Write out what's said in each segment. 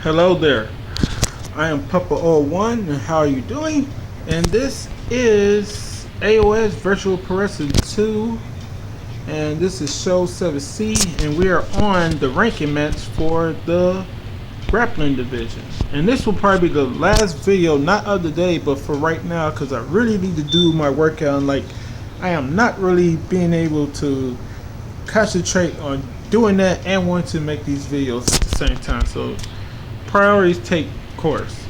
Hello there. I am Papa01 and how are you doing? And this is AOS Virtual Pro Wrestling 2 and this is show 7C and we are on the ranking match for the grappling division. And this will probably be the last video, not of the day, but for right now because I really need to do my workout. Like, I am not really being able to concentrate on doing that and want to make these videos at the same time. So priorities take course.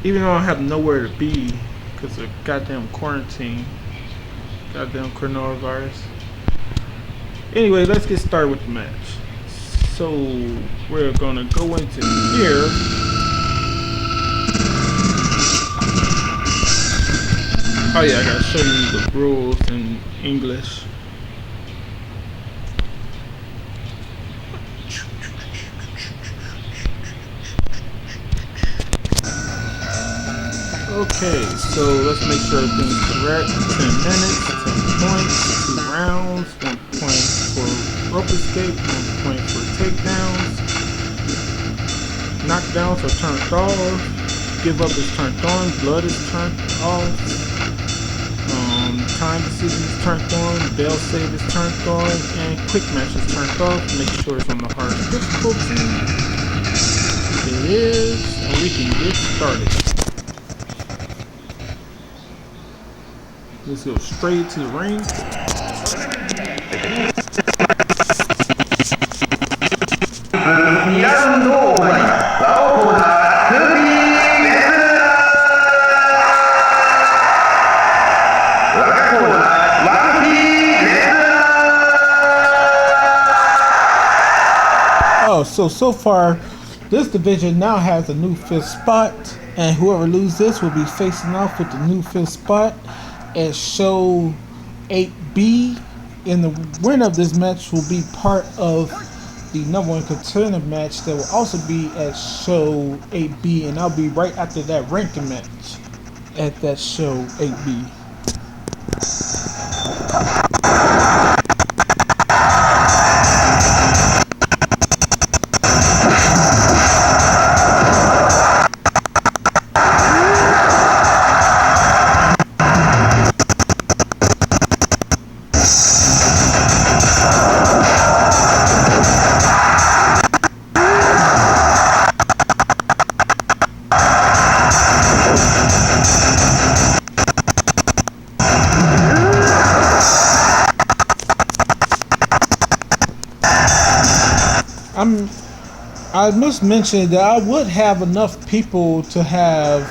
Even though I have nowhere to be because of goddamn quarantine. Goddamn coronavirus. Anyway, let's get started with the match. So we're gonna go into here. Oh yeah, I gotta show you the rules in English. Okay, so let's make sure everything's correct. 10 minutes, 10 points, 2 rounds, 1 point for rope escape, 1 point for takedowns. Knockdowns are turned off. Give up is turned on. Blood is turned off. Time decision is turned on. Bail save is turned on. And quick match is turned off. Make sure it's on the hardest difficulty. It is. And we can get started. Let's go straight to the ring. Oh, so far, this division now has a new 5th spot, and whoever loses this will be facing off with the new 5th spot at show 8B, and the winner of this match will be part of the #1 contender match that will also be at show 8B, and I'll be right after that ranking match at that show 8B. I must mention that I would have enough people to have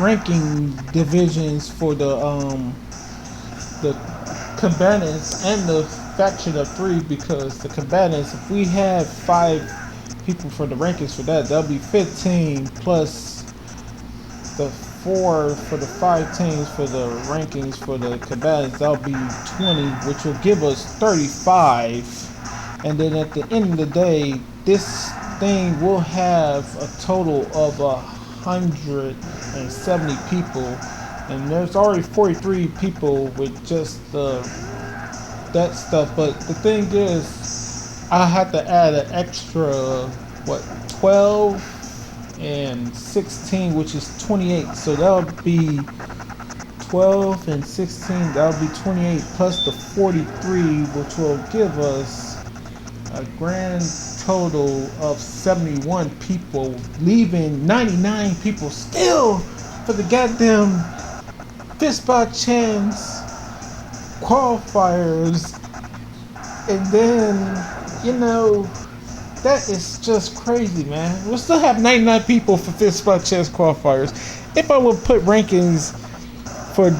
ranking divisions for the combatants and the faction of 3, because the combatants, if we have 5 people for the rankings for that, that'll be 15 plus the 4 for the 5 teams for the rankings for the combatants. That'll be 20, which will give us 35. And then at the end of the day, this thing will have a total of 170 people, and there's already 43 people with just that stuff. But the thing is, I have to add an extra 12 and 16, which is 28. So that'll be 12 and 16. That'll be 28 plus the 43, which will give us a grand total of 71 people, leaving 99 people still for the goddamn 5th spot chance qualifiers. And then, that is just crazy, man. We'll still have 99 people for 5th spot chance qualifiers. If I would put rankings for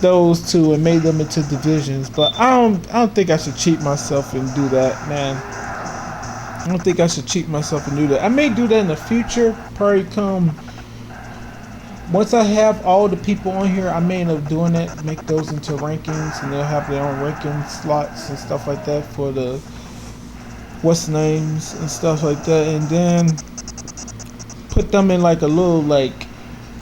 those two and made them into divisions, but I don't think I should cheat myself and do that, man. I don't think I should cheat myself and do that. I may do that in the future. Probably come once I have all the people on here, I may end up doing that, make those into rankings, and they'll have their own ranking slots and stuff like that for the what's names and stuff like that, and then put them in like a little like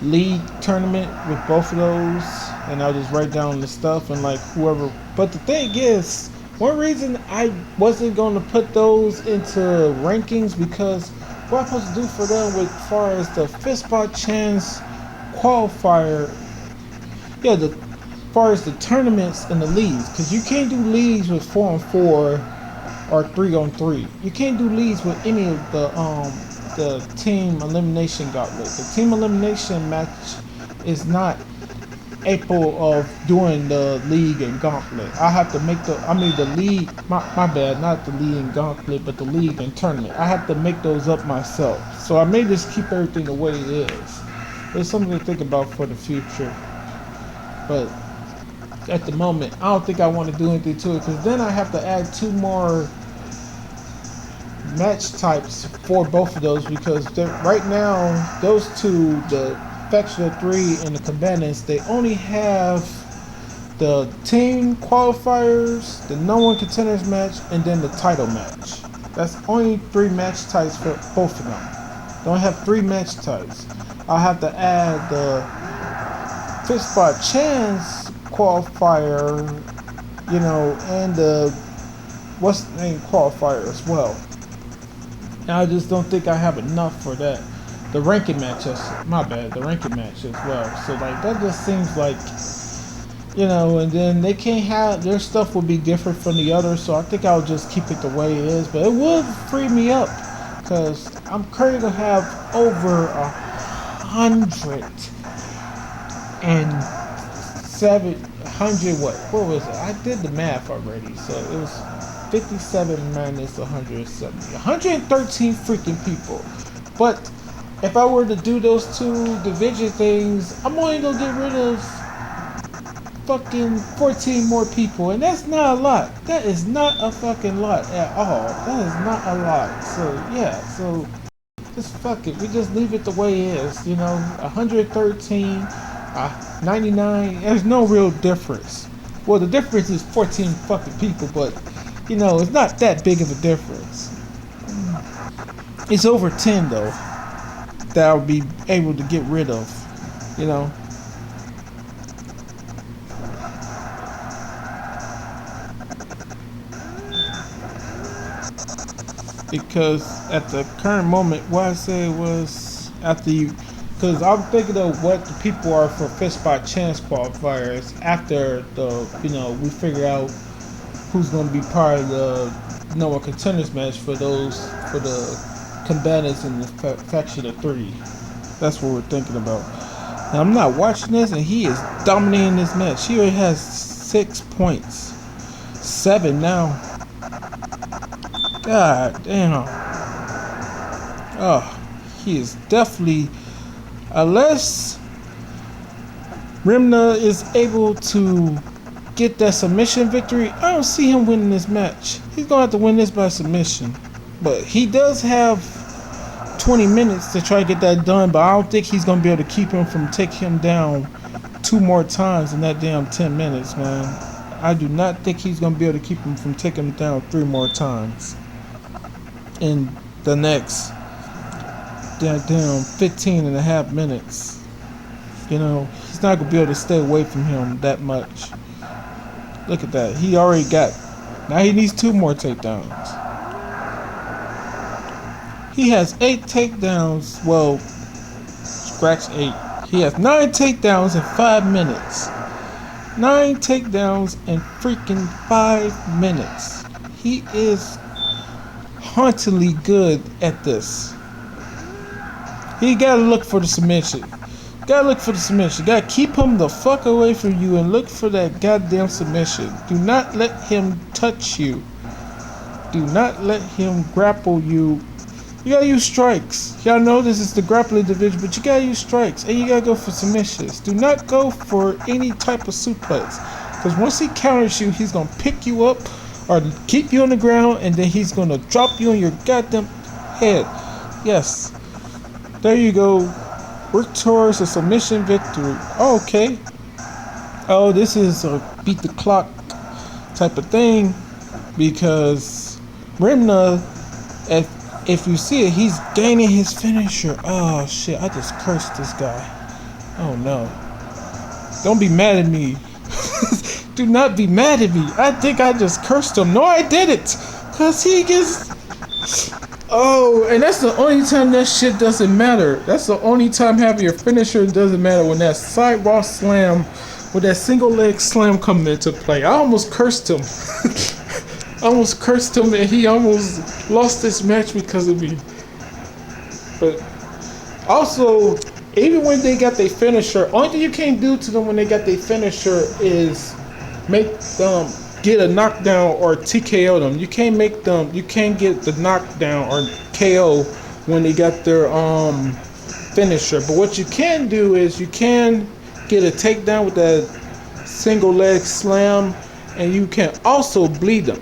league tournament with both of those, and I'll just write down the stuff and like whoever. But the thing is, one reason I wasn't going to put those into rankings because what I'm supposed to do for them with far as the fist by chance qualifier. Yeah, the far as the tournaments and the leagues, because you can't do leagues with 4-on-4 or 3-on-3. You can't do leagues with any of the team elimination gauntlet. The team elimination match is not able of doing the league and gauntlet. I have to make the league, my bad, not the league and gauntlet, but the league and tournament. I have to make those up myself. So I may just keep everything the way it is. It's something to think about for the future. But at the moment, I don't think I want to do anything to it, because then I have to add 2 more match types for both of those, because right now those two, the faction of 3 and the combatants, they only have the team qualifiers, the no one contenders match, and then the title match. That's only 3 match types for both of them. Don't have 3 match types. I'll have to add the fist by chance qualifier, you know, and the what's the name qualifier as well. And I just don't think I have enough for that. The ranking match, my bad, the ranking match as well. So like that just seems like, you know, and then they can't have, their stuff will be different from the others. So I think I'll just keep it the way it is. But it would free me up, because I'm currently gonna have over 107 what was it? I did the math already, so it was 57 minus 170, 113 freaking people. But if I were to do those 2 division things, I'm only gonna get rid of fucking 14 more people, and that's not a lot. That is not a fucking lot at all. That is not a lot. So yeah, so just fuck it. We just leave it the way it is. You know, 113, 99. There's no real difference. Well, the difference is 14 fucking people, but you know, it's not that big of a difference. It's over 10 though that I'll be able to get rid of. You know. Because at the current moment, what I said was after you, because I'm thinking of what the people are for fist by chance qualifiers after the, you know, we figure out who's going to be part of the no one contenders match for those, for the combatants in the faction of 3. That's what we're thinking about. Now I'm not watching this, and he is dominating this match. He already has 6 points, 7 now. God damn. Oh, he is definitely, unless Rimna is able to get that submission victory, I don't see him winning this match. He's gonna have to win this by submission. But he does have 20 minutes to try to get that done, but I don't think he's gonna be able to keep him from taking him down 2 more times in that damn 10 minutes, man. I do not think he's gonna be able to keep him from taking him down 3 more times in the next damn 15 and a half minutes. You know, he's not gonna be able to stay away from him that much. Look at that. He already got, now he needs 2 more takedowns. He has 8 takedowns. Well, scratch 8. He has 9 takedowns in 5 minutes. 9 takedowns in freaking 5 minutes. He is hauntingly good at this. He gotta look for the submission. Gotta look for the submission. Gotta keep him the fuck away from you and look for that goddamn submission. Do not let him touch you. Do not let him grapple you. You gotta use strikes. Y'all know this is the grappling division, but you gotta use strikes and you gotta go for submissions. Do not go for any type of suplex, because once he counters you, he's gonna pick you up or keep you on the ground, and then he's gonna drop you on your goddamn head. Yes. There you go. Work towards a submission victory. Oh, okay. Oh, this is a beat the clock type of thing, because Rimna, if you see it, he's gaining his finisher. Oh shit, I just cursed this guy. Oh no. Don't be mad at me. Do not be mad at me. I think I just cursed him. No, I didn't. Cause he gets, Oh, and that's the only time that shit doesn't matter. That's the only time having your finisher doesn't matter, when that sidewalk slam, with that single leg slam coming into play. I almost cursed him. I almost cursed him, and he almost lost this match because of me. But also, even when they got their finisher, only thing you can't do to them when they got their finisher is make them get a knockdown or TKO them. You can't make them. You can't get the knockdown or KO when they got their finisher. But what you can do is you can get a takedown with that single leg slam, and you can also bleed them.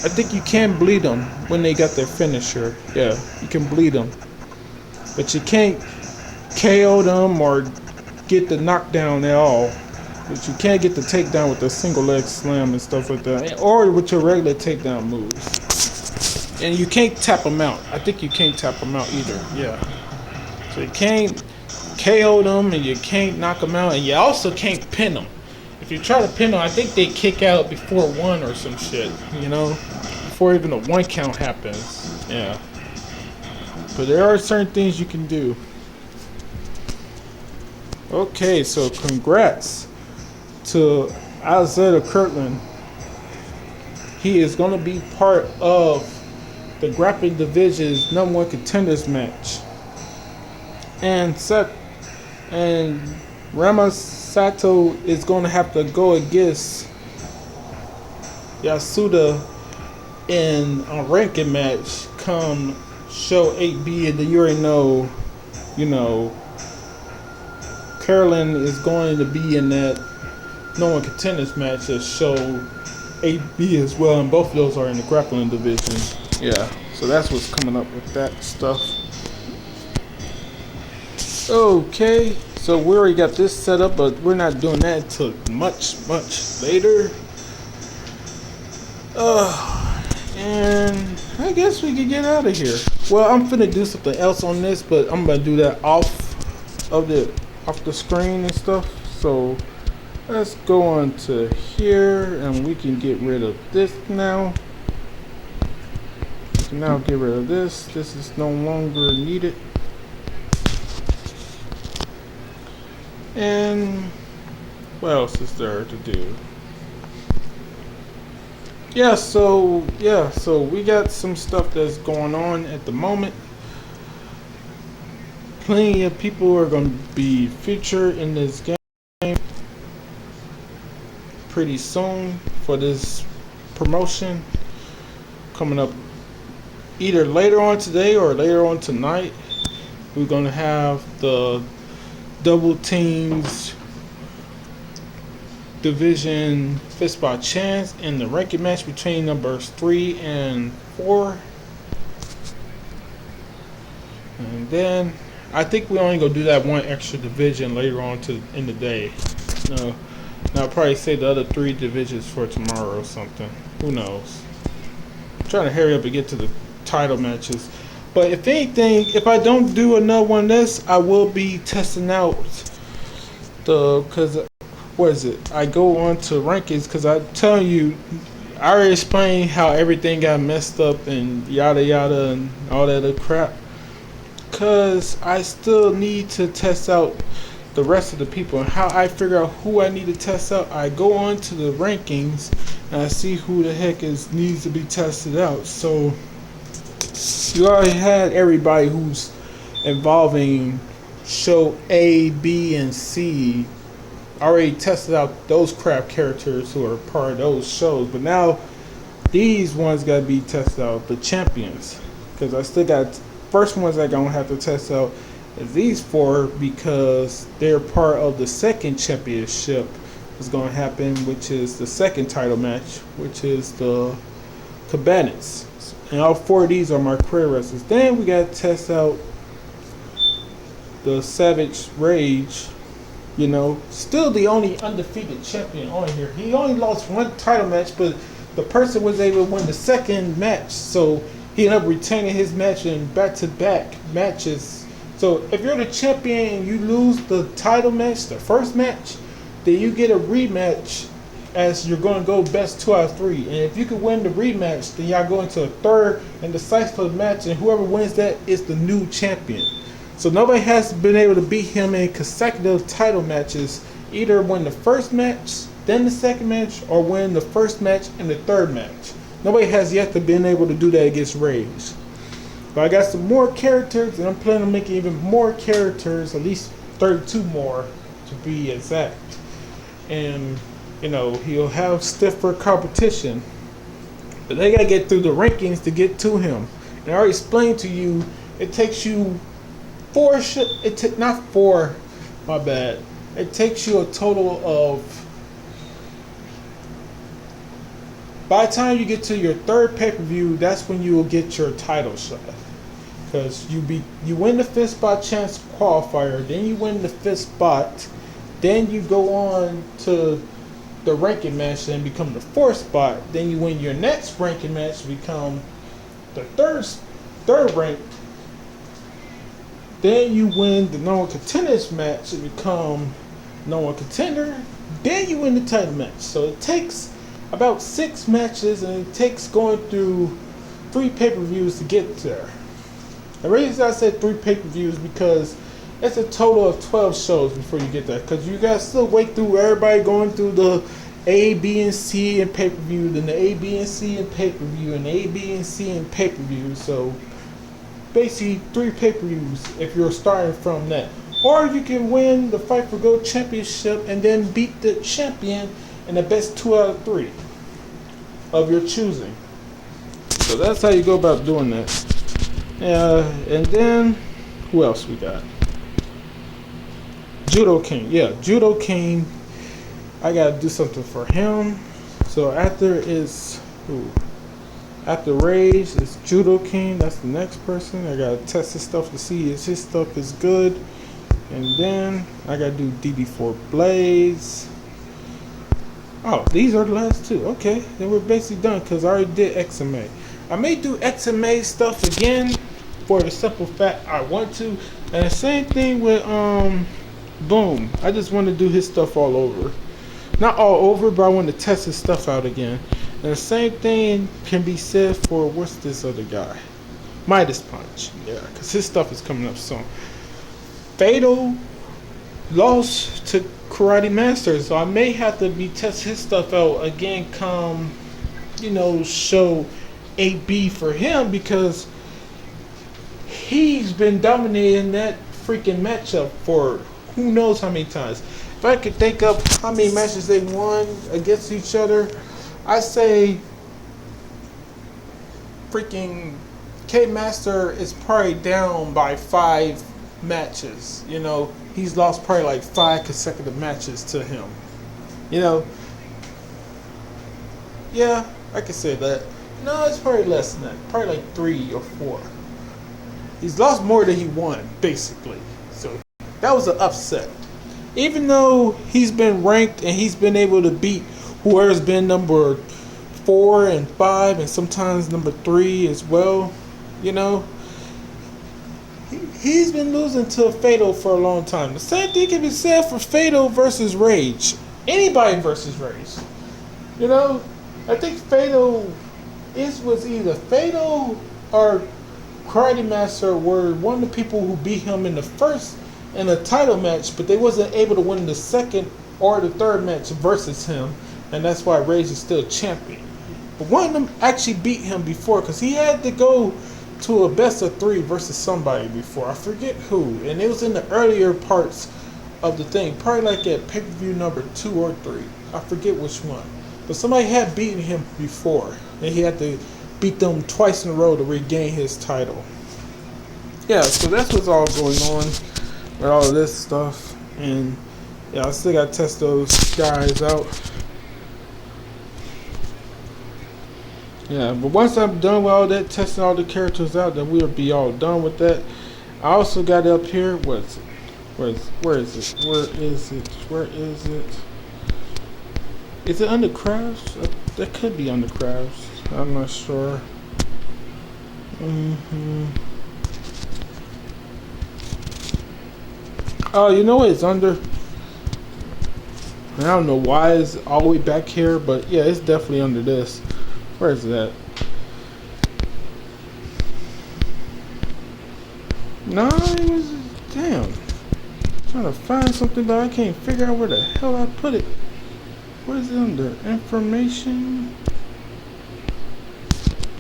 I think you can bleed them when they got their finisher. Yeah, you can bleed them, but you can't KO them or get the knockdown at all. But you can't get the takedown with the single leg slam and stuff like that, or with your regular takedown moves. And you can't tap them out. I think you can't tap them out either. Yeah. So you can't KO them, and you can't knock them out, and you also can't pin them. If you try to pin them, I think they kick out before one or some shit. You know, before even a one count happens. Yeah. But there are certain things you can do. Okay, so congrats to Isaiah Kirtland. He is going to be part of the Grappling Division's #1 contenders match. And Ramasato is going to have to go against Yasuda in a ranking match come show 8B, and then you already know, Carolyn is going to be in that #1 contenders match at show 8B as well, and both of those are in the Grappling Division. Yeah, so that's what's coming up with that stuff. Okay, so we already got this set up, but we're not doing that until much later. And I guess we can get out of here. Well, I'm finna do something else on this, but I'm gonna do that off the screen and stuff. So let's go on to here, and we can get rid of this now. We can now get rid of this. This is no longer needed. And what else is there to do? So we got some stuff that's going on at the moment. Plenty of people are going to be featured in this game pretty soon for this promotion coming up either later on today or later on tonight. We're going to have the double teams division fist by chance in the ranking match between numbers 3 and 4. And then I think we only gonna do that one extra division later on in the day. No, I'll probably save the other 3 divisions for tomorrow or something. Who knows? I'm trying to hurry up and get to the title matches. But if anything, if I don't do another one of this, I will be testing out I go on to rankings, because I tell you, I already explained how everything got messed up and yada yada and all that other crap. Because I still need to test out the rest of the people, and how I figure out who I need to test out. I go on to the rankings and I see who the heck needs to be tested out. So you already had everybody who's involving show A, B, and C. Already tested out those crap characters who are part of those shows, but now these ones gotta be tested out, the champions, because I still got first ones I gonna have to test out is these 4, because they're part of the second championship is gonna happen, which is the second title match, which is the Cabinets, and all 4 of these are my career wrestlers. Then we gotta test out the Savage Rage. Still the only undefeated champion on here. He only lost 1 title match, but the person was able to win the second match, so he ended up retaining his match in back-to-back matches. So if you're the champion and you lose the title match, the first match, then you get a rematch as you're going to go best 2 out of 3. And if you can win the rematch, then y'all go into a third and decisive match, and whoever wins that is the new champion. So nobody has been able to beat him in consecutive title matches. Either win the first match, then the second match, or win the first match and the third match. Nobody has yet to been able to do that against Rage. But I got some more characters, and I'm planning on making even more characters, at least 32 more to be exact. And you know, he'll have stiffer competition, but they gotta get through the rankings to get to him. And I already explained to you, it takes you not four, my bad. It takes you a total of, by the time you get to your third pay-per-view, that's when you will get your title shot. Because you win the fifth spot chance qualifier, then you win the fifth spot, then you go on to the ranking match and become the fourth spot. Then you win your next ranking match to become the third rank. Then you win the number one contenders match to become number one contender. Then you win the title match. So it takes about 6 matches, and it takes going through 3 pay-per-views to get there. The reason I said 3 pay-per-views because it's a total of 12 shows before you get there. Because you got to still wait through everybody going through the A, B, and C and pay-per-view, then the A, B, and C and pay-per-view, and A, B, and C and pay-per-view. So basically 3 pay-per-views if you're starting from that. Or you can win the Fight for Gold Championship and then beat the champion in the best 2 out of 3 of your choosing. So that's how you go about doing that. And then who else we got? Judo King. Yeah, Judo King. I gotta do something for him. So after Rage is Judo King. That's the next person. I gotta test his stuff to see if his stuff is good. And then I gotta do DB4 Blaze. Oh, these are the last 2. Okay, then we're basically done because I already did XMA. I may do XMA stuff again for the simple fact I want to. And the same thing with Boom. I just want to do his stuff all over. Not all over, but I want to test his stuff out again. And the same thing can be said for, what's this other guy? Midas Punch. Yeah, because his stuff is coming up soon. Fatal lost to Karate Master, so I may have to be test his stuff out again come, show 8B for him, because he's been dominating that freaking matchup for who knows how many times. If I could think of how many matches they won against each other, I say freaking K-Master is probably down by 5 matches. He's lost probably like 5 consecutive matches to him. Yeah, I could say that. No, it's probably less than that. Probably like 3 or 4. He's lost more than he won, basically. So that was an upset. Even though he's been ranked and he's been able to beat whoever's been number 4 and 5 and sometimes number 3 as well, he's been losing to Fatal for a long time. The same thing can be said for Fatal versus Rage. Anybody versus Rage. I think Fatal was either Fatal or Karate Master were one of the people who beat him in the first in a title match, but they wasn't able to win the second or the third match versus him, and that's why Rage is still champion. But one of them actually beat him before, because he had to go to a best of 3 versus somebody before. I forget who, and it was in the earlier parts of the thing, probably like at pay-per-view number 2 or 3. I forget which one, but somebody had beaten him before, and he had to beat them twice in a row to regain his title. Yeah, so that's what's all going on with all of this stuff, and yeah, I still gotta test those guys out. Yeah, but once I'm done with all that, testing all the characters out, then we'll be all done with that. I also got up here, where is it? Is it under crafts? That could be under crafts. I'm not sure. Oh, you know what it's under? And I don't know why it's all the way back here, but yeah, it's definitely under this. Where is that? No, it was damn. I'm trying to find something, but I can't figure out where the hell I put it. What is it under? Information?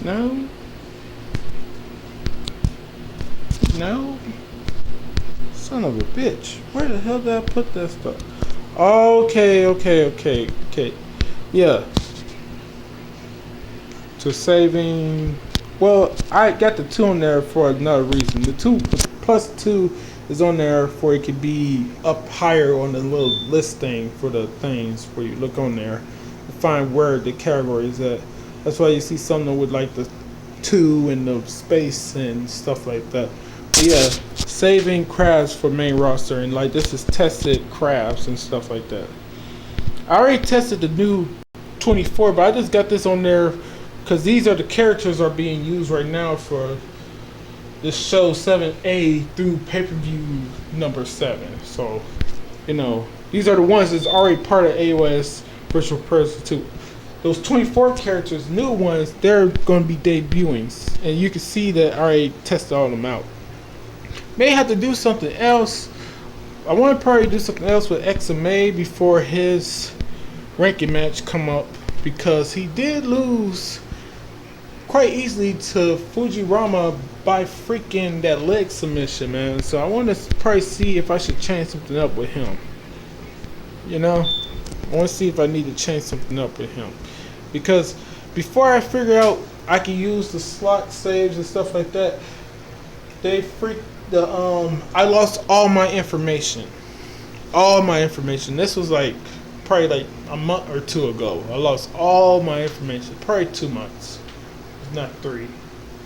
No. No. Son of a bitch. Where the hell did I put that stuff? Okay. Yeah. To saving. Well, I got the 2 on there for another reason. The 2 plus 2 is on there for it could be up higher on the little list thing for the things where you look on there to find where the category is at. That's why you see something with like the 2 and the space and stuff like that. But yeah, saving crafts for main roster, and like this is tested crafts and stuff like that. I already tested the new 24, but I just got this on there because these are the characters are being used right now for this show 7A through pay-per-view number 7. So, you know, these are the ones that's already part of AOS Virtual Person 2. Those 24 characters, new ones, they're going to be debuting. And you can see that I already tested all of them out. May have to do something else. I want to probably do something else with XMA before his ranking match come up, because he did lose quite easily to Fujirama by freaking that leg submission, man. So I want to probably see if I should change something up with him. You know, I want to see if I need to change something up with him, because before I figure out I can use the slot saves and stuff like that, they freaked the I lost all my information. This was like probably like a month or 2 ago. I lost all my information. Probably 2 months, not 3.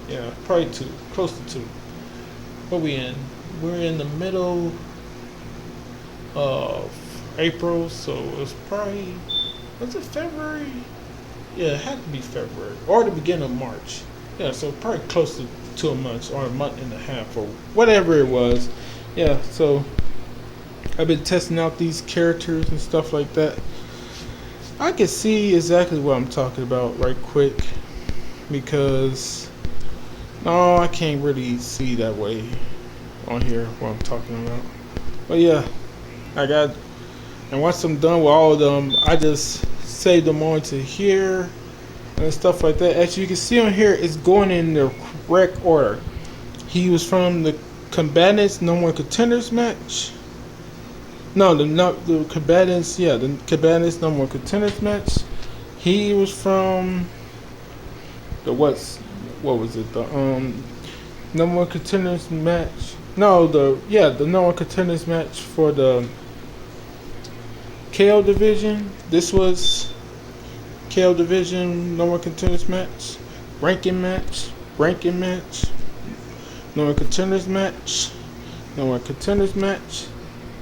Yeah, probably 2, close to 2. What we in? We're in the middle of April, so it's probably, was it February? Yeah, it had to be February or the beginning of March. Yeah, so probably close to 2 months or a month and a half or whatever it was. Yeah, so I've been testing out these characters and stuff like that. I can see exactly what I'm talking about right quick, because no, I can't really see that way on here what I'm talking about. But yeah, I got, and once I'm done with all of them, I just save them onto here and stuff like that. As you can see on here, it's going in the correct order. He was from the Combatants No More Contenders match. No, the Combatants, yeah, the Combatants No More Contenders match. He was from the what was it? The No More Contenders match. No, the No More Contenders match for the KO division. This was KO division No More Contenders match. Ranking match. No More Contenders match. No More Contenders match.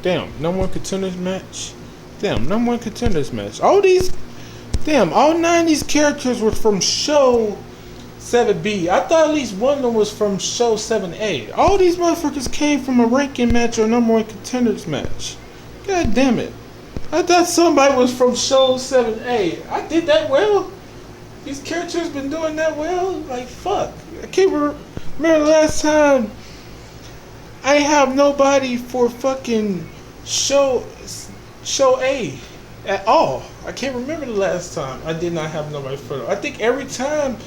Damn, No More Contenders match. Damn, No More Contenders match. All 9 of these characters were from show 7B. I thought at least one of them was from show 7A. All these motherfuckers came from a ranking match or No More Contenders match. God damn it. I thought somebody was from show 7A. I did that well? These characters been doing that well? Like, fuck. I can't remember the last time I have nobody for fucking show A at all. I can't remember the last time I did not have nobody for them. I think every time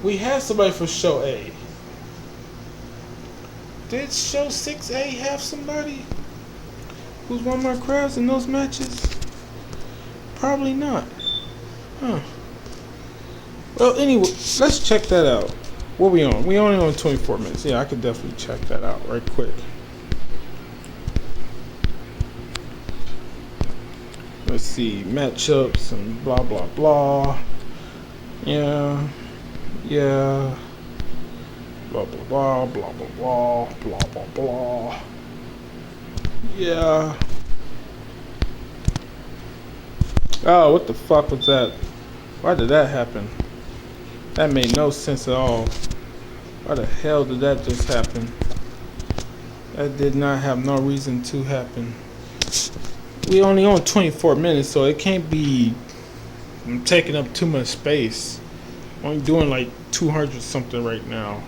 we had somebody for show A. Did show 6A have somebody who's won my crowds in those matches? Probably not. Huh. Well, anyway, let's check that out. What we on? We only on 24 minutes. Yeah, I could definitely check that out right quick. Let's see, matchups and blah blah blah. Yeah. Blah blah blah blah blah blah blah blah. Yeah. Oh, what the fuck was that? Why did that happen? That made no sense at all. Why the hell did that just happen? That did not have no reason to happen. we only on 24 minutes, so it can't be taking up too much space. I'm only doing like 200 something right now.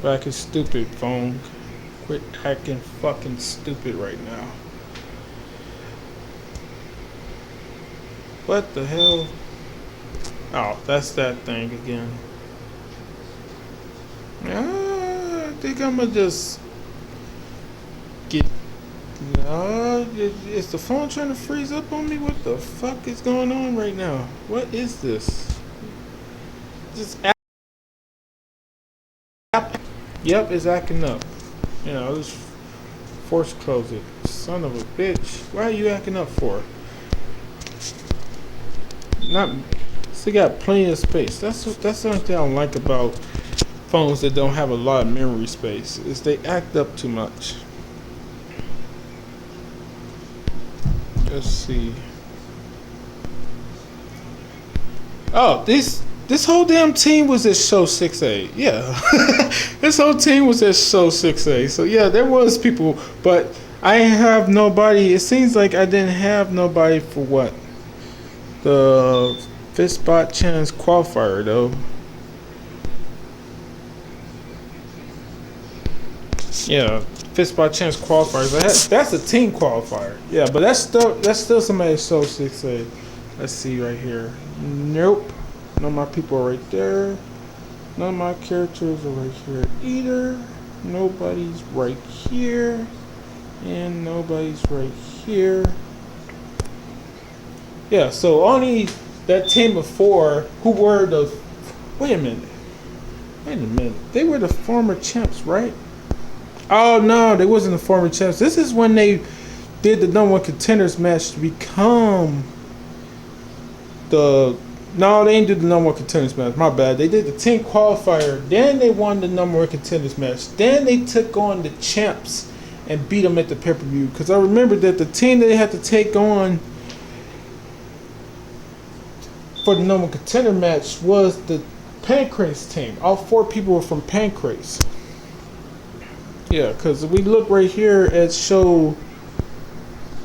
Back is stupid, phone. Quit acting fucking stupid right now. What the hell? Oh, that's that thing again. I think I'm gonna just get. Is the phone trying to freeze up on me? What the fuck is going on right now? What is this? Just app. Yep, it's acting up. I'll just force close it. Son of a bitch. Why are you acting up for? Not. Still got plenty of space. That's the only thing I don't like about phones that don't have a lot of memory space. Is they act up too much. Let's see. Oh, this whole damn team was at show 6A. Yeah. This whole team was at show 6A. So yeah, there was people, but I didn't have nobody. It seems like I didn't have nobody for what? The fifth spot chance qualifier though. Yeah, fifth spot chance qualifiers. That's a team qualifier. Yeah, but that's still somebody at show 6A. Let's see right here. Nope. None of my people are right there. None of my characters are right here either. Nobody's right here. And nobody's right here. Yeah, so only that team of 4 who were the... Wait a minute. They were the former champs, right? Oh, no, they wasn't the former champs. This is when they did the number 1 contenders match to become the... No, they didn't do the number 1 contenders match. My bad. They did the team qualifier. Then they won the number 1 contenders match. Then they took on the champs and beat them at the pay-per-view. Because I remember that the team they had to take on for the number 1 contender match was the Pancrase team. All 4 people were from Pancrase. Yeah, because if we look right here at show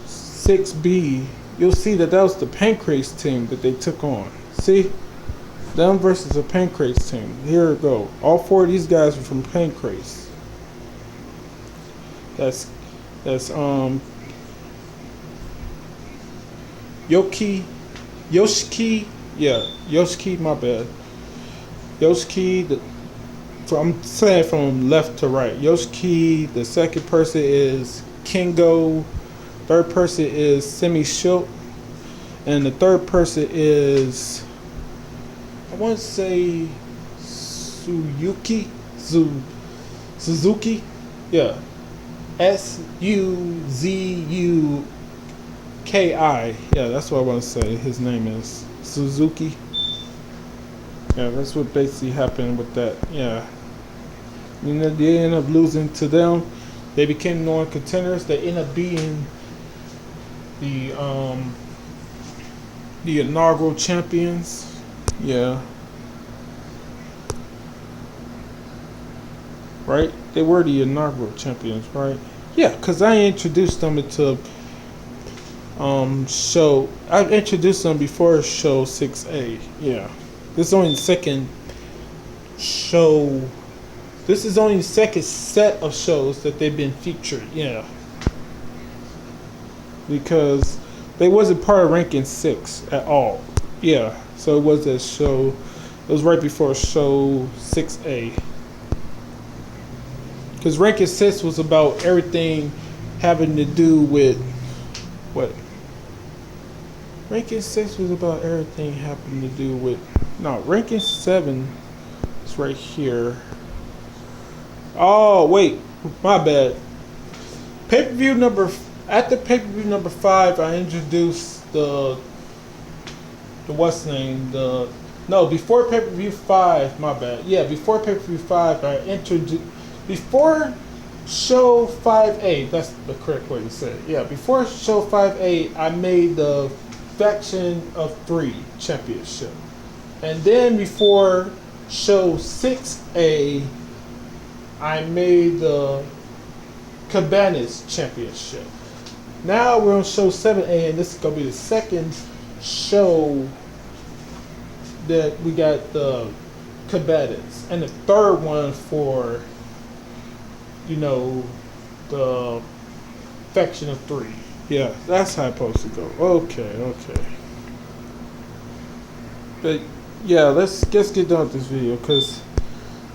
6B, you'll see that was the Pancrase team that they took on. See? Them versus the Pancrase team. Here we go. All 4 of these guys are from Pancrase. That's Yoshiki, my bad. Yoshiki, I'm saying from left to right. Yoshiki, the second person is Kingo, third person is Semi Shilp, and the third person is, I want to say Suzuki. Yeah. Suzuki. Yeah, that's what I want to say. His name is Suzuki. Yeah, that's what basically happened with that. Yeah. They ended up losing to them. They became non-contenders. They ended up beating the inaugural champions. Yeah. Right? They were the inaugural champions, right? Yeah, because I introduced them into show. I introduced them before show 6A. Yeah. This is only the second show. This is only the second set of shows that they've been featured. Yeah. Because they wasn't part of ranking 6 at all. Yeah. So it was a show. It was right before show 6A. Because ranking 6 was about everything having to do with what? Ranking 6 was about everything having to do with. No, ranking 7 is right here. Oh wait, my bad. Pay-per-view number after pay-per-view number 5, I introduced the what's the name? Before pay-per-view 5, my bad. Yeah, before pay-per-view 5, I introduced before show 5A. That's the correct way to say it. Yeah, before show 5A, I made the Faction of 3 championship. And then before show 6A, I made the Cabanas championship. Now we're on show 7A, and this is gonna be the second show that we got the combatants, and the third one for, you know, the faction of 3. Yeah, that's how it's supposed to go. Okay. But yeah, let's get done with this video because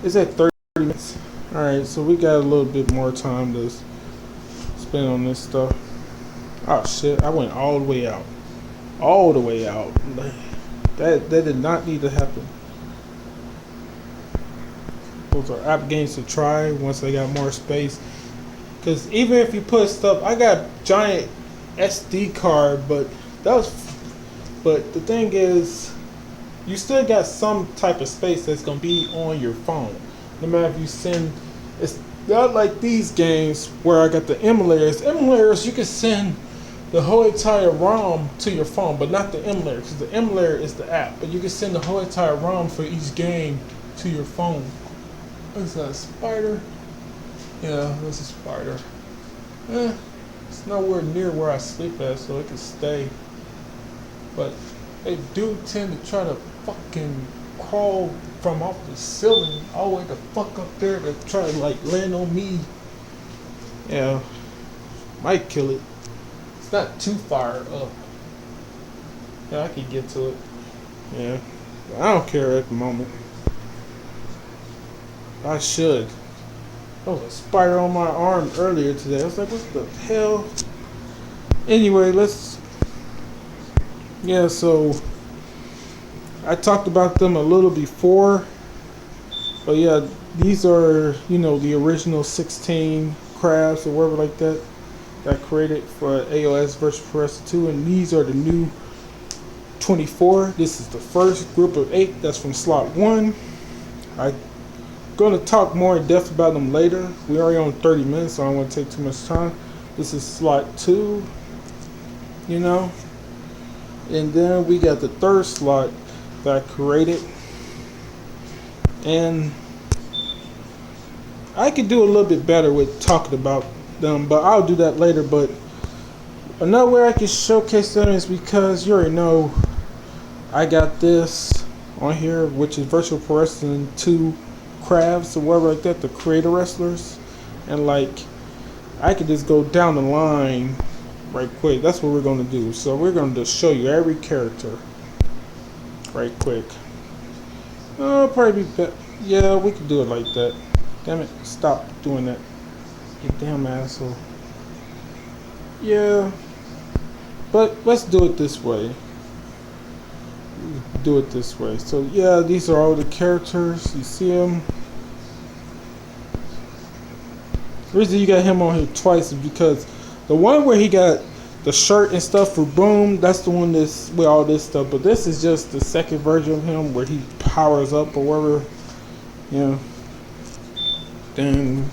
it's at 30 minutes. All right, so we got a little bit more time to spend on this stuff. Oh shit, I went all the way out. All the way out. That did not need to happen. Those are app games to try once I got more space. Because even if you put stuff, I got giant SD card, but the thing is, you still got some type of space that's gonna be on your phone. No matter if you send, it's not like these games where I got the emulators. Emulators, you can send the whole entire ROM to your phone, but not the emulator, because the emulator is the app. But you can send the whole entire ROM for each game to your phone. What's that, a spider? Yeah, that's a spider. It's nowhere near where I sleep at, so it can stay. But they do tend to try to fucking crawl from off the ceiling all the way the fuck up there to try to like land on me. Yeah, might kill it. It's not too far up. Yeah, I can get to it. Yeah, but I don't care at the moment. I should. There was a spider on my arm earlier today. I was like, what the hell? Anyway, yeah, so I talked about them a little before. But yeah, these are, you know, the original 16 crafts or whatever like that created for AOS vs. Progressive 2, and these are the new 24. This is the first group of 8 that's from slot 1. I'm going to talk more in depth about them later. We're already on 30 minutes, so I don't want to take too much time. This is slot 2, you know. And then we got the third slot that I created. And I could do a little bit better with talking about them, but I'll do that later. But another way I can showcase them is because you already know I got this on here, which is Virtual Pro Wrestling 2 crafts or whatever like that, the creator wrestlers. And like, I could just go down the line right quick. That's what we're going to do. So we're going to just show you every character right quick. Probably be better. Yeah, we could do it like that. Damn it, stop doing that. You damn asshole. Yeah, but let's do it this way. Do it this way. So yeah, these are all the characters. You see them. The reason you got him on here twice is because the one where he got the shirt and stuff for Boom, that's the one that's with all this stuff. But this is just the second version of him where he powers up or whatever. You know. Then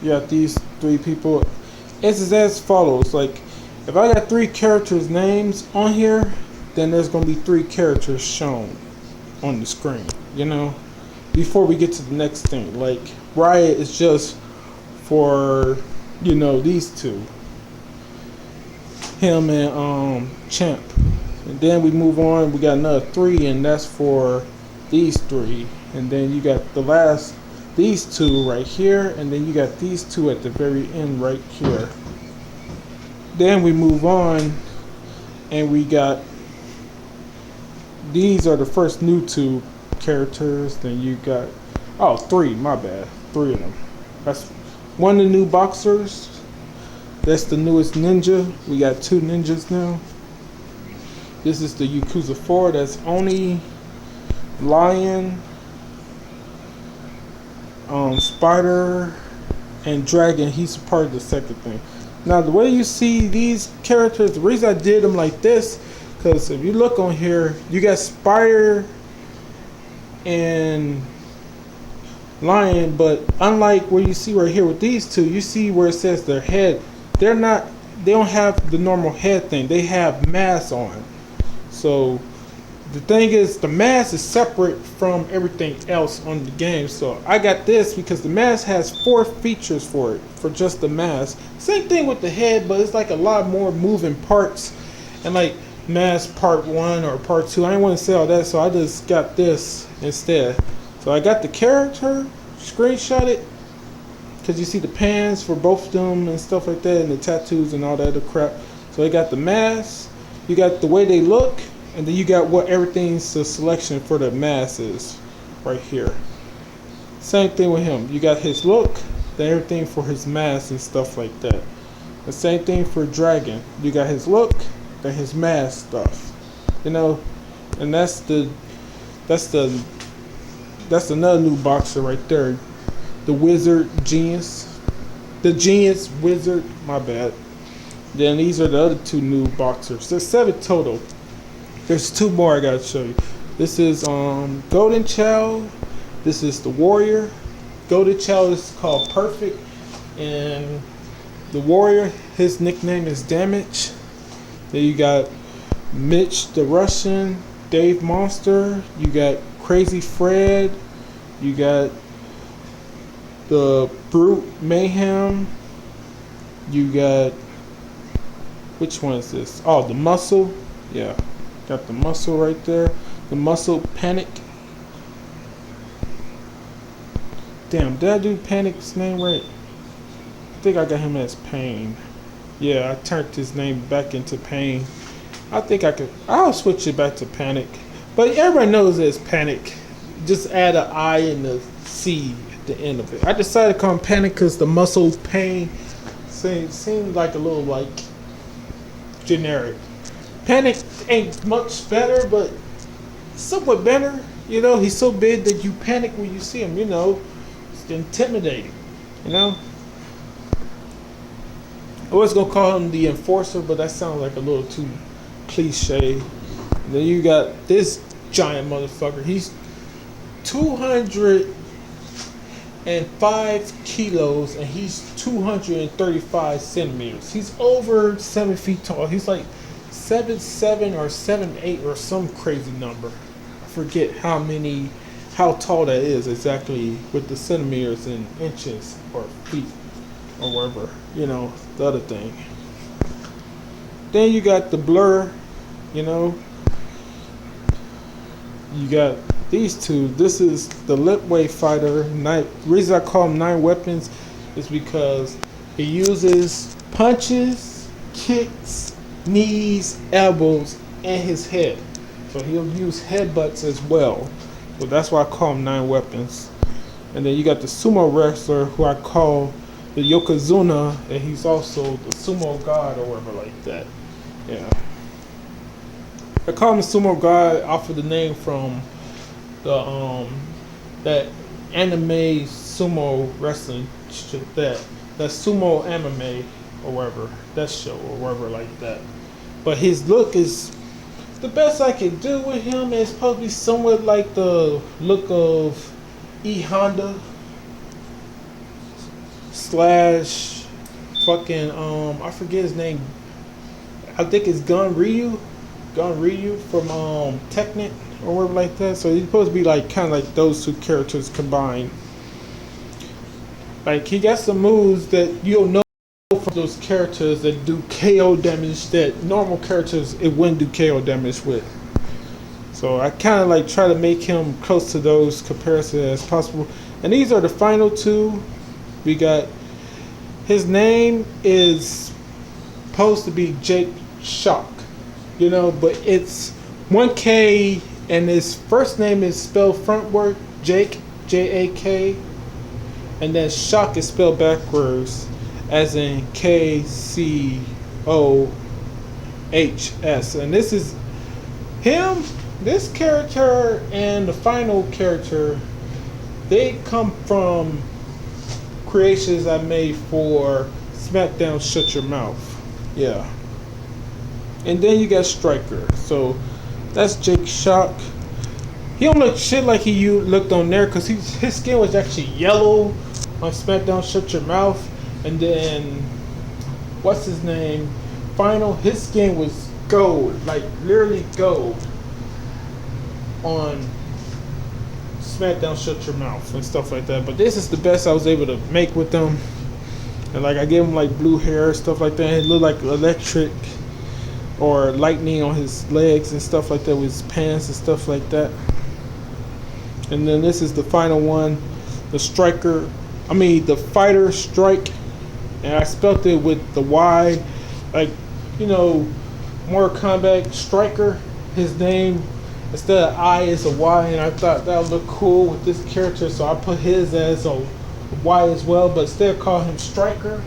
you got these 3 people. It's as follows. Like, if I got 3 characters' names on here, then there's going to be 3 characters shown on the screen, you know, before we get to the next thing. Like, Riot is just for, you know, these 2. Him and Champ. And then we move on, we got another 3, and that's for these 3. And then you got the last, these 2 right here, and then you got these 2 at the very end right here. Then we move on, and we got, these are the first new 2 characters. Then you got, 3, my bad, 3 of them. That's one of the new boxers. That's the newest ninja. We got 2 ninjas now. This is the Yakuza 4. That's Oni, Lion, Spider, and Dragon. He's part of the second thing. Now the way you see these characters, the reason I did them like this, because if you look on here, you got Spider and Lion, but unlike where you see right here with these 2, you see where it says their head. They don't have the normal head thing. They have masks on. So The thing is, the mask is separate from everything else on the game. So I got this because the mask has 4 features for it, for just the mask. Same thing with the head, but it's like a lot more moving parts. And like mask part 1 or part 2, I didn't want to say all that, so I just got this instead. So I got the character, screenshot it, because you see the pants for both of them and stuff like that, and the tattoos and all that other crap. So I got the mask, you got the way they look, and then you got what everything's the selection for the mask is right here. Same thing with him. You got his look, then everything for his mask and stuff like that. The same thing for Dragon. You got his look, then his mask stuff. You know, and that's another new boxer right there. The Wizard Genius. The Genius Wizard, my bad. Then these are the other 2 new boxers. There's 7 total. There's 2 more I gotta show you. This is Golden Child. This is the Warrior. Golden Child is called Perfect, and the Warrior, his nickname is Damage. Then you got Mitch the Russian, Dave Monster. You got Crazy Fred. You got the Brute Mayhem. You got, which one is this? Oh, the Muscle. Yeah. Got the Muscle right there. The Muscle Panic. Damn, did I do Panic's name right? I think I got him as Pain. Yeah, I turned his name back into Pain. I think I'll switch it back to Panic. But everybody knows it's Panic. Just add an I and a C at the end of it. I decided to call him Panic because the Muscle Pain seemed like a little like generic. Panic ain't much better, but somewhat better. You know, he's so big that you panic when you see him. You know, it's intimidating. You know, I was gonna call him the Enforcer, but that sounds like a little too cliche. And then you got this giant motherfucker. He's 205 kilos and he's 235 centimeters. He's over 7 feet tall. He's like 7'7" or 7'8" or some crazy number. I forget how tall that is exactly with the centimeters and inches or feet or whatever, you know, the other thing. Then you got the Blur, you know. You got these 2. This is the Lipway Fighter. The reason I call him 9 Weapons is because he uses punches, kicks, knees, elbows, and his head. So he'll use headbutts as well. So that's why I call him 9 Weapons. And then you got the sumo wrestler who I call the Yokozuna, and he's also the sumo god or whatever like that. Yeah. I call him the sumo god off of the name from the that anime sumo wrestling that sumo anime or whatever, that show or whatever like that. But his look is the best I can do with him. Is supposed to be somewhat like the look of E Honda slash fucking I forget his name. I think it's Gun Ryu from Technic or whatever like that. So he's supposed to be like kind of like those 2 characters combined. Like he got some moves that you'll know from those characters that do KO damage that normal characters it wouldn't do KO damage with. So I kind of like try to make him close to those comparisons as possible. And these are the final 2. We got, his name is supposed to be Jake Shock, you know, but it's 1K and his first name is spelled frontward, Jake, J-A-K, and then Shock is spelled backwards as in K-C-O-H-S. And this is him, this character and the final character, they come from creations I made for SmackDown Shut Your Mouth. Yeah. And then you got Striker. So that's Jake Shock. He don't look shit like he looked on there because his skin was actually yellow on SmackDown Shut Your Mouth. And then, what's his name? Final, his skin was gold, like literally gold. on SmackDown Shut Your Mouth and stuff like that. But this is the best I was able to make with them. And like I gave him like blue hair, stuff like that. It looked like electric or lightning on his legs and stuff like that with his pants and stuff like that. And then this is the final one, the the fighter strike. And I spelled it with the Y, like, Mortal Kombat Striker. His name, instead of I, is a Y, and I thought that would look cool with this character, so I put his as a Y as well, but instead call him Striker.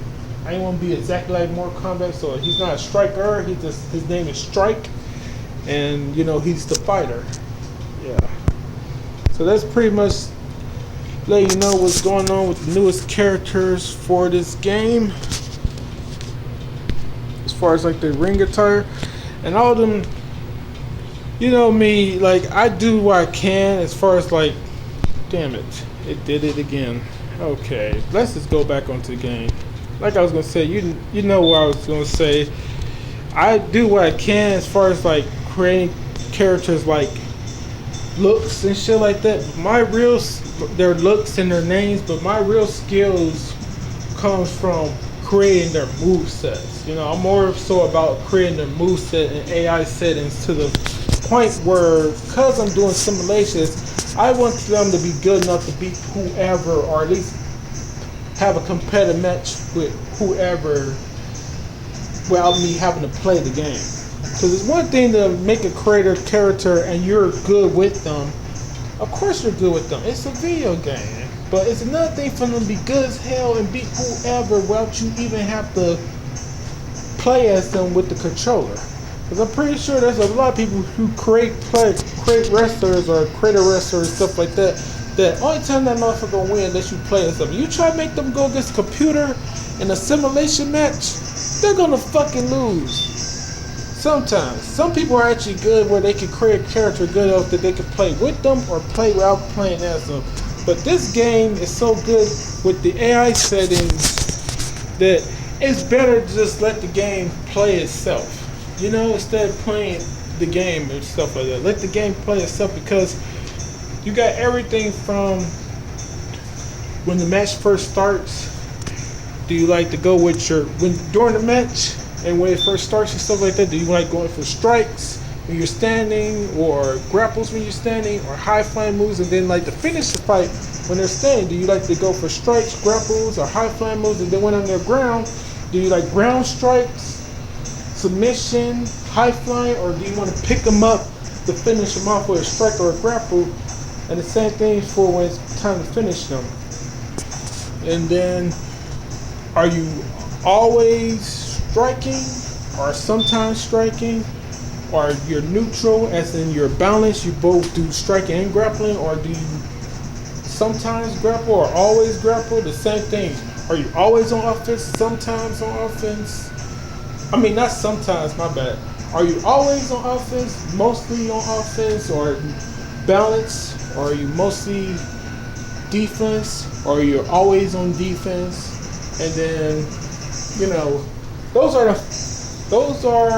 I didn't want to be exactly like Mortal Kombat, so he's not a striker, his name is Strike, and he's the fighter. Yeah. So that's pretty much let you know what's going on with the newest characters for this game. As far as like the ring attire and all of them, me, like I do what I can as far as like, damn it did it again. Okay, let's just go back onto the game. Like I was gonna say, you know what I was gonna say. I do what I can as far as like creating characters like looks and shit like that. Their looks and their names, but my real skills comes from creating their move sets. I'm more so about creating their move set and AI settings to the point where, because I'm doing simulations, I want them to be good enough to beat whoever, or at least have a competitive match with whoever without me having to play the game. Because it's one thing to make a creative character and you're good with them. Of course you're good with them. It's a video game. But it's another thing for them to be good as hell and beat whoever without you even have to play as them with the controller. Because I'm pretty sure there's a lot of people who create wrestlers or create a wrestler and stuff like that. That only time that motherfucker gonna win unless you play as them. You try to make them go against a computer in a simulation match, they're gonna fucking lose. Sometimes. Some people are actually good where they can create a character good enough that they can play with them or play without playing as them. But this game is so good with the AI settings that it's better to just let the game play itself. Instead of playing the game and stuff like that. Let the game play itself, because you got everything from when the match first starts. Do you like to go with during the match and when it first starts and stuff like that? Do you like going for strikes when you're standing, or grapples when you're standing, or high flying moves, and then like to finish the fight when they're standing? Do you like to go for strikes, grapples, or high flying moves, and then when on their ground, do you like ground strikes, submission, high flying, or do you want to pick them up to finish them off with a strike or a grapple? And the same thing for when it's time to finish them. And then, are you always striking, or sometimes striking, or you're neutral, as in you're balanced, you both do striking and grappling, or do you sometimes grapple or always grapple? The same thing. Are you always on offense, sometimes on offense? I mean, not sometimes, my bad. Are you always on offense, mostly on offense, or balance? Or are you mostly defense, or you're always on defense? And then, those are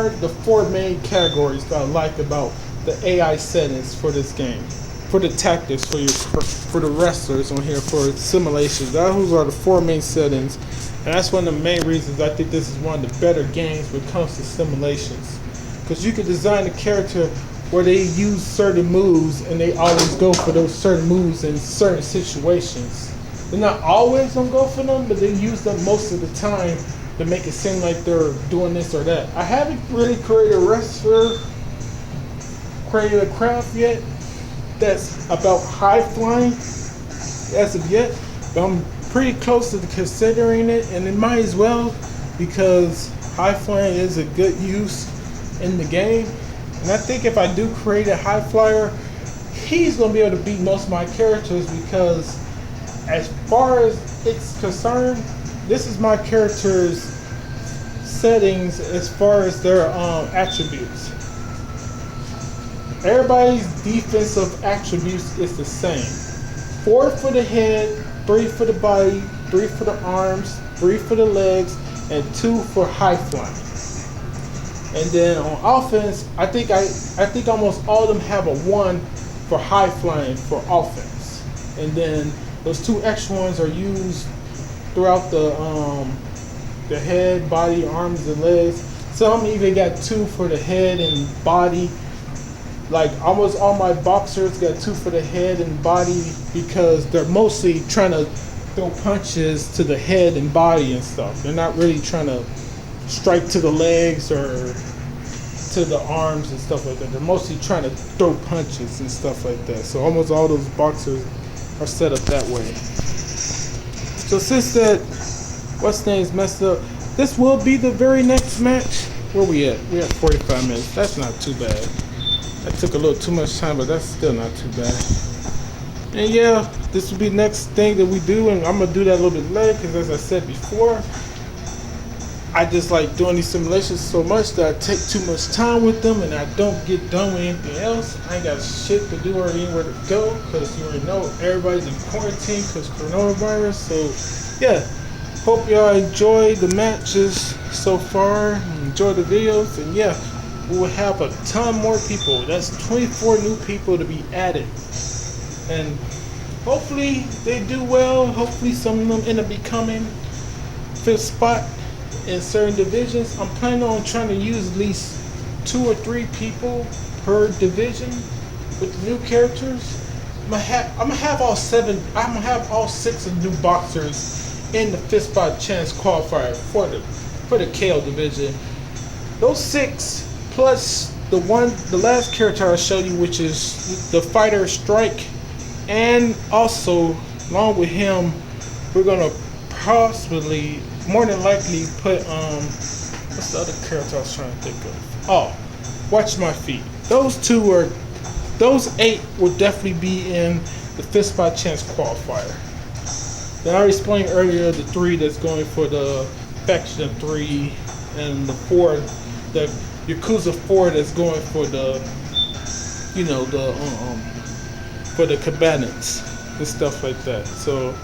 the four main categories that I like about the AI settings for this game, for the tactics, for the wrestlers on here, for simulations. Those are the four main settings, and that's one of the main reasons I think this is one of the better games when it comes to simulations, because you can design a character where they use certain moves and they always go for those certain moves in certain situations. They're not always gonna go for them, but they use them most of the time to make it seem like they're doing this or that. I haven't really created a craft yet that's about high flying as of yet, but I'm pretty close to considering it, and it might as well, because high flying is a good use in the game. And I think if I do create a high flyer, he's going to be able to beat most of my characters, because as far as it's concerned, this is my character's settings as far as their attributes. Everybody's defensive attributes is the same. 4 for the head, 3 for the body, 3 for the arms, 3 for the legs, and 2 for high flying. And then on offense, I think almost all of them have a 1 for high flying for offense. And then those 2 extra ones are used throughout the head, body, arms, and legs. Some even got 2 for the head and body. Like almost all my boxers got 2 for the head and body because they're mostly trying to throw punches to the head and body and stuff. They're not really trying to strike to the legs or to the arms and stuff like that. They're mostly trying to throw punches and stuff like that. So almost all those boxers are set up that way. So since that what's name's messed up, this will be the very next match. Where we at? We're at 45 minutes. That's not too bad. That took a little too much time, but that's still not too bad. And yeah, this will be the next thing that we do, and I'm gonna do that a little bit later because, as I said before, I just like doing these simulations so much that I take too much time with them, and I don't get done with anything else. I ain't got shit to do or anywhere to go because you already know everybody's in quarantine because coronavirus. So yeah, hope y'all enjoy the matches so far. Enjoy the videos, and yeah, we will have a ton more people. That's 24 new people to be added. And hopefully they do well. Hopefully some of them end up becoming 5th spot in certain divisions. I'm planning on trying to use at least 2 or 3 people per division with the new characters. I'm gonna have all 6 of the new boxers in the 5th spot chance qualifier for the KO division. Those 6 plus the last character I showed you, which is the fighter Strike. And also, along with him, we're gonna possibly, more than likely, put what's the other character I was trying to think of? Oh, Watch My Feet. Those 8 will definitely be in the 5th spot chance qualifier. Then I explained earlier the 3 that's going for the faction 3, and the 4, the Yakuza 4 that's going for the, for the cabinets and stuff like that. So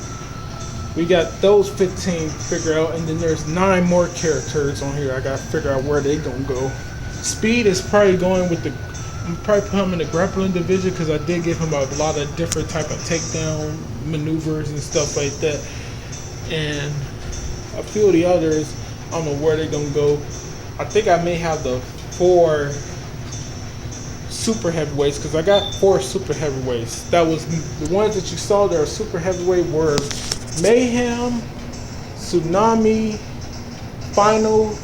we got those 15 to figure out, and then there's 9 more characters on here. I gotta figure out where they gonna go. Speed is probably going with I'm probably put him in the grappling division because I did give him a lot of different type of takedown maneuvers and stuff like that. And a few of the others, I don't know where they're gonna go. I think I may have the 4 super heavyweights because I got 4 super heavyweights. That was the ones that you saw that are super heavyweight were Mayhem, Tsunami, Final,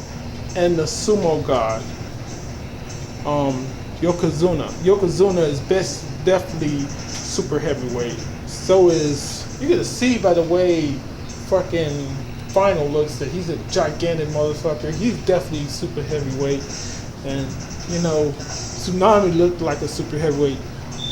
and the Sumo God. Yokozuna is definitely super heavyweight. So is, you get to see by the way fucking Final looks that he's a gigantic motherfucker. He's definitely super heavyweight. And Tsunami looked like a super heavyweight.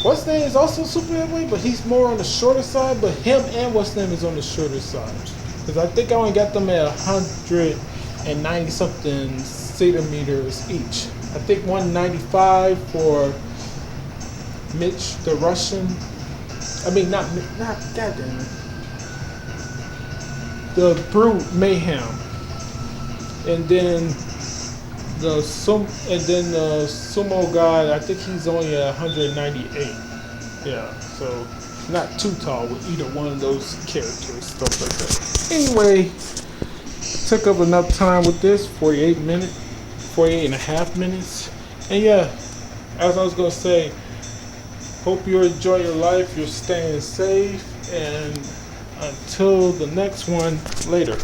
What's name is also super heavyweight, but he's more on the shorter side. But him and what's name is on the shorter side. Because I think I only got them at 190 something centimeters each. I think 195 for Mitch the Russian. I mean not goddamn it. The Brute Mayhem. And then the Sumo God, I think he's only at 198. Yeah, so not too tall with either one of those characters, stuff like that. Anyway, took up enough time with this, 48 and a half minutes. And yeah, as I was gonna say, hope you enjoy your life, you're staying safe, and until the next one, later.